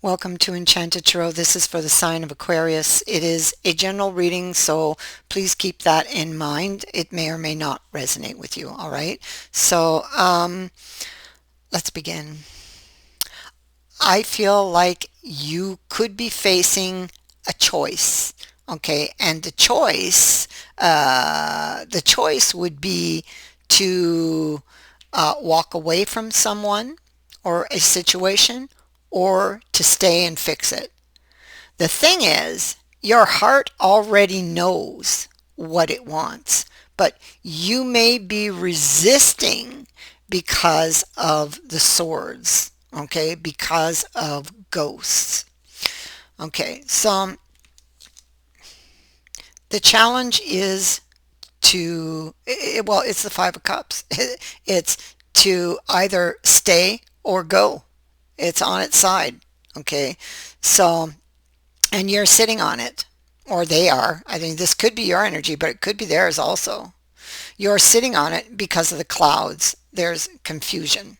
Welcome to Enchanted Tarot. This is for the sign of Aquarius. It is a general reading, so please keep that in mind. It may or may not resonate with you, all right? So let's begin. I feel like you could be facing a choice, okay? And the choice would be to walk away from someone or a situation or to stay and fix it. The thing is, your heart already knows what it wants, but you may be resisting because of the swords, okay? Because of ghosts. Okay, so the challenge is it's the Five of Cups. It's to either stay or go. It's on its side, okay? So, and you're sitting on it, or they are. I think this could be your energy, but it could be theirs also. You're sitting on it because of the clouds. There's confusion.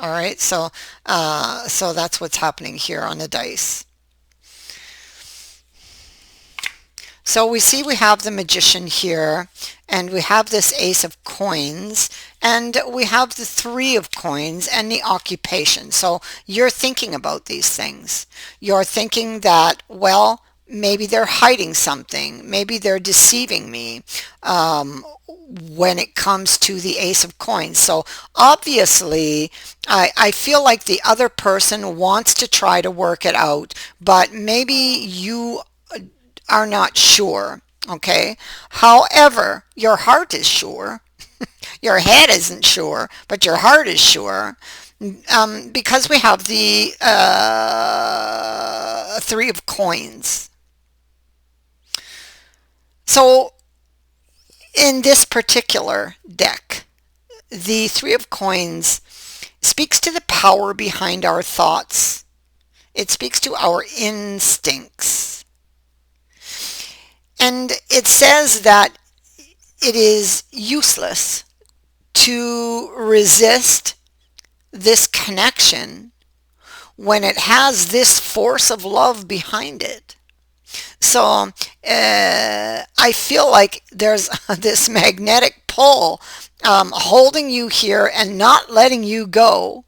All right, so that's what's happening here on the dice. So we see we have the Magician here, and we have this Ace of Coins, and we have the Three of Coins and the Occupation. So you're thinking about these things. You're thinking that, well, maybe they're hiding something. Maybe they're deceiving me when it comes to the Ace of Coins. So obviously, I feel like the other person wants to try to work it out, but maybe you are not sure, okay? However, your heart is sure. Your head isn't sure, but your heart is sure. Because we have the Three of Coins. So in this particular deck, the Three of Coins speaks to the power behind our thoughts. It speaks to our instincts. And it says that it is useless to resist this connection when it has this force of love behind it. So I feel like there's this magnetic pull holding you here and not letting you go,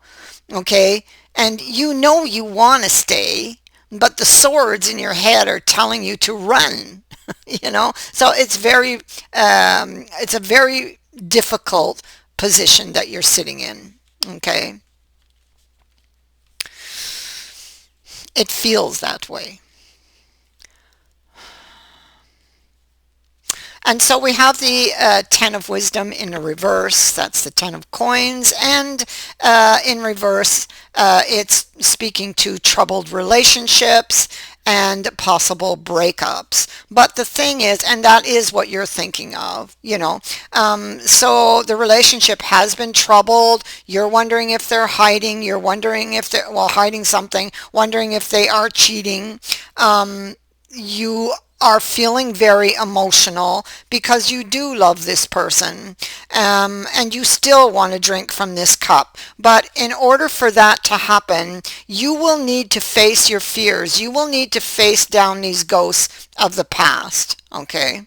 okay? And you know you want to stay, but the swords in your head are telling you to run. So it's a very difficult position that you're sitting in, okay? It feels that way. And so we have the Ten of Wisdom in the reverse. That's the Ten of Coins. And in reverse, it's speaking to troubled relationships and possible breakups. But the thing is, and that is what you're thinking of, so the relationship has been troubled. You're wondering if they're hiding. You're wondering if they're, well, hiding something, wondering if they are cheating. You are feeling very emotional because you do love this person, and you still want to drink from this cup. But in order for that to happen, you will need to face your fears. You will need to face down these ghosts of the past, okay?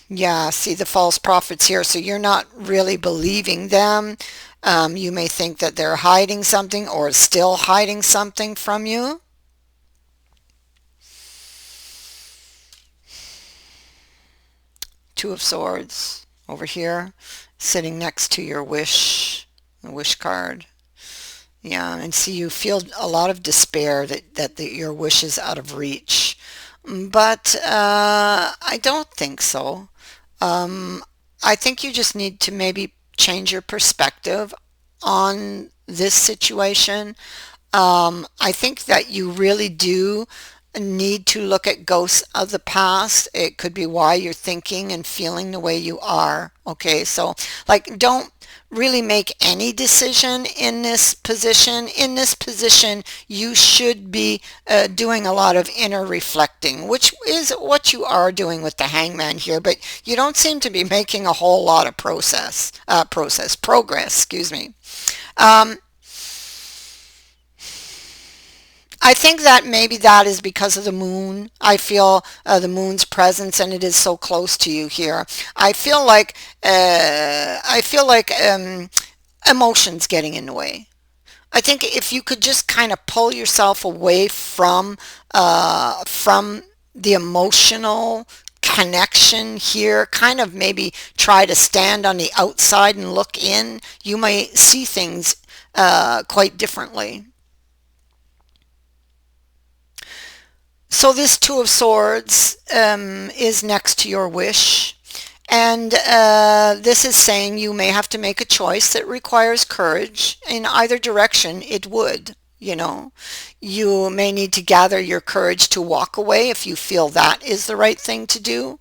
Yeah, see the false prophets here. So you're not really believing them. You may think that they're hiding something or still hiding something from you. Two of Swords over here, sitting next to your wish, the wish card. Yeah, and see, you feel a lot of despair that your wish is out of reach. But I don't think so. I think you just need to maybe change your perspective on this situation. I think that you really do need to look at ghosts of the past. It could be why you're thinking and feeling the way you are. Okay, so like don't really make any decision in this position. In this position, you should be doing a lot of inner reflecting, which is what you are doing with the Hangman here, but you don't seem to be making a whole lot of progress, excuse me. Um, I think that maybe that is because of the moon. I feel the moon's presence, and it is so close to you here. I feel like emotions getting in the way. I think if you could just kind of pull yourself away from the emotional connection here, kind of maybe try to stand on the outside and look in, you might see things quite differently. So this Two of Swords is next to your wish. And this is saying you may have to make a choice that requires courage. In either direction, it would, you know. You may need to gather your courage to walk away if you feel that is the right thing to do.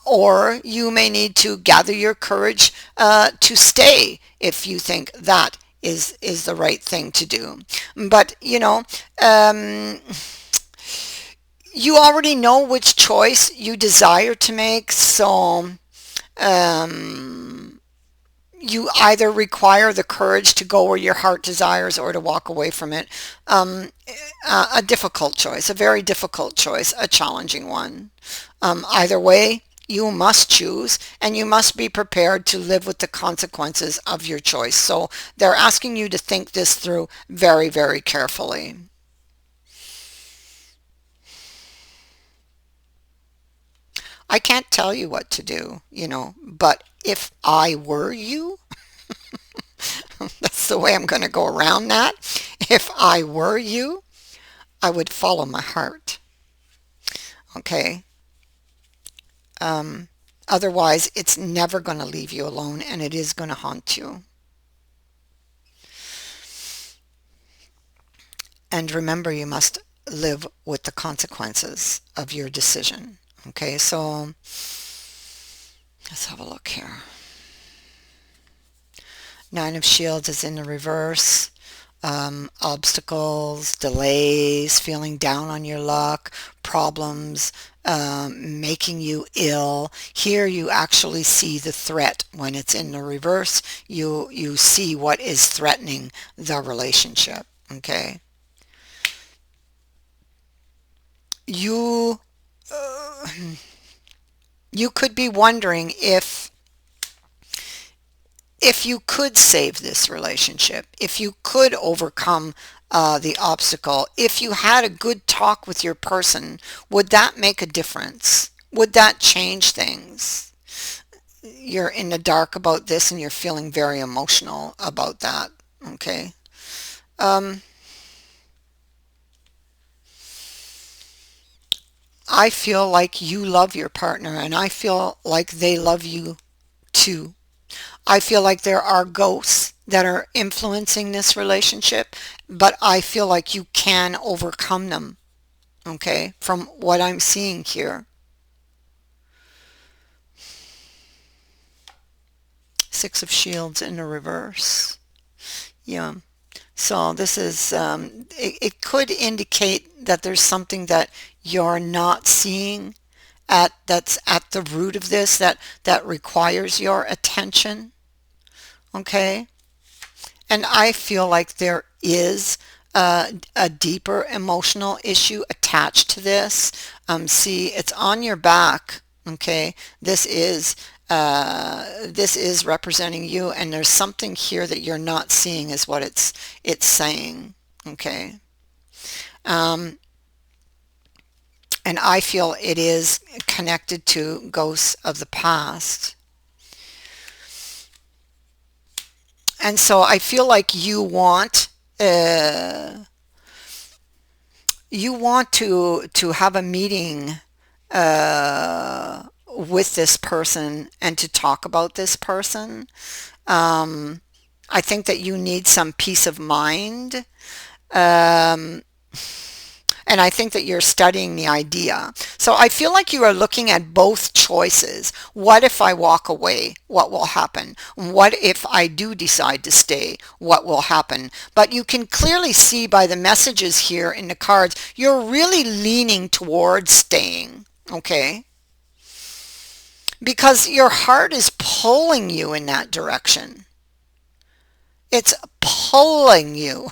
Or you may need to gather your courage to stay if you think that is the right thing to do. But, you already know which choice you desire to make, so um, you either require the courage to go where your heart desires or to walk away from it. Um, a difficult choice, a very difficult choice, a challenging one. Either way, you must choose, and you must be prepared to live with the consequences of your choice. So they're asking you to think this through very, very carefully. I can't tell you what to do, but if I were you, that's the way I'm going to go around that. If I were you, I would follow my heart. Okay. Otherwise, it's never going to leave you alone, and it is going to haunt you. And remember, you must live with the consequences of your decision. Okay, so let's have a look here. Nine of Shields is in the reverse. Obstacles, delays, feeling down on your luck, problems, making you ill. Here you actually see the threat. When it's in the reverse, you see what is threatening the relationship. Okay. You you could be wondering if you could save this relationship, if you could overcome the obstacle, if you had a good talk with your person, would that make a difference? Would that change things? You're in the dark about this and you're feeling very emotional about that. Okay. Um, I feel like you love your partner, and I feel like they love you too. I feel like there are ghosts that are influencing this relationship, but I feel like you can overcome them, okay, from what I'm seeing here. Six of Shields in the reverse. Yeah. So this is, it could indicate that there's something that you're not seeing that's at the root of this that requires your attention, okay? And I feel like there is a deeper emotional issue attached to this. See, it's on your back. Okay, this is representing you, and there's something here that you're not seeing, is what it's saying. Okay, um, and I feel it is connected to ghosts of the past. And so I feel like uh, you want to have a meeting with this person and to talk about this person. Um, I think that you need some peace of mind. Um, and I think that you're studying the idea. So I feel like you are looking at both choices. What if I walk away? What will happen? What if I do decide to stay? What will happen? But you can clearly see by the messages here in the cards, you're really leaning towards staying, okay? Because your heart is pulling you in that direction. It's pulling you.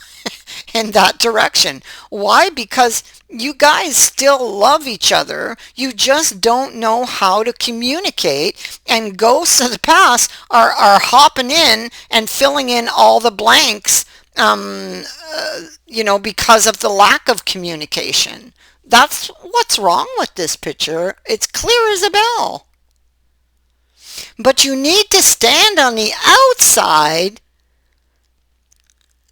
in that direction. Why? Because you guys still love each other. You just don't know how to communicate, and ghosts of the past are hopping in and filling in all the blanks, because of the lack of communication. That's what's wrong with this picture. It's clear as a bell. But you need to stand on the outside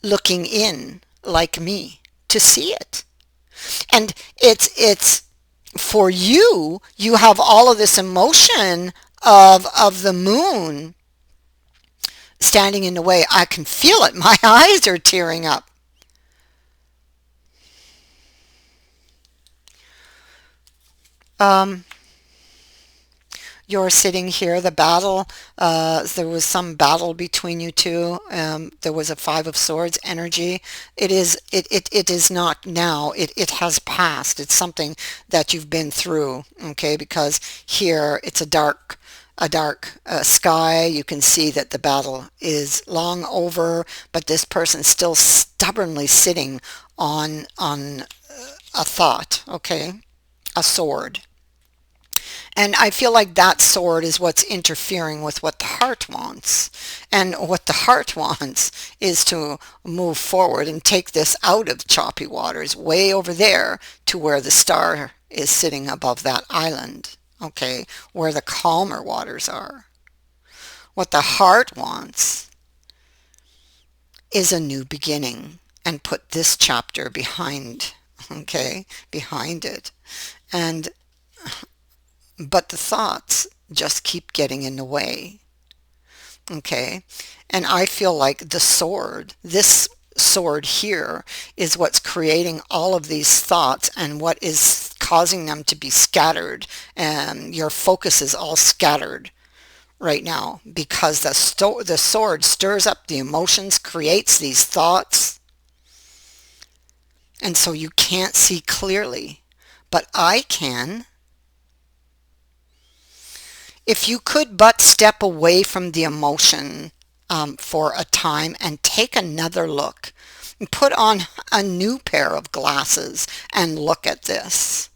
looking in like me to see it. And it's for you, you have all of this emotion of the moon standing in the way. I can feel it. My eyes are tearing up. You're sitting here, the battle, there was some battle between you two. There was a Five of Swords energy. It is not now. It has passed. It's something that you've been through, okay? Because here it's a dark sky. You can see that the battle is long over, but this person's still stubbornly sitting on a thought, okay? A sword. And I feel like that sword is what's interfering with what the heart wants. And what the heart wants is to move forward and take this out of choppy waters, way over there to where the star is sitting above that island, okay, where the calmer waters are. What the heart wants is a new beginning, and put this chapter behind, okay, behind it. And but the thoughts just keep getting in the way, okay? And I feel like this sword here, is what's creating all of these thoughts and what is causing them to be scattered. And your focus is all scattered right now because the sword stirs up the emotions, creates these thoughts, and so you can't see clearly. But I can. If you could but step away from the emotion for a time and take another look, and put on a new pair of glasses and look at this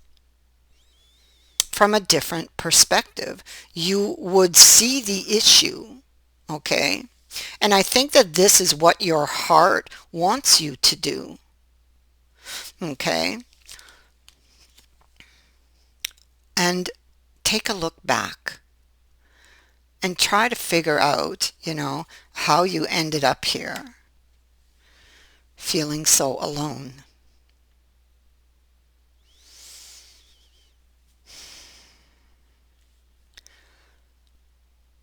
from a different perspective, you would see the issue, okay? And I think that this is what your heart wants you to do, okay? And take a look back and try to figure out, how you ended up here feeling so alone.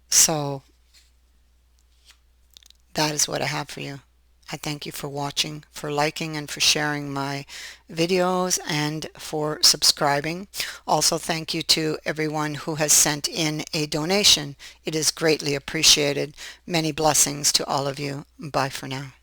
So that is what I have for you. I thank you for watching, for liking, and for sharing my videos, and for subscribing. Also, thank you to everyone who has sent in a donation. It is greatly appreciated. Many blessings to all of you. Bye for now.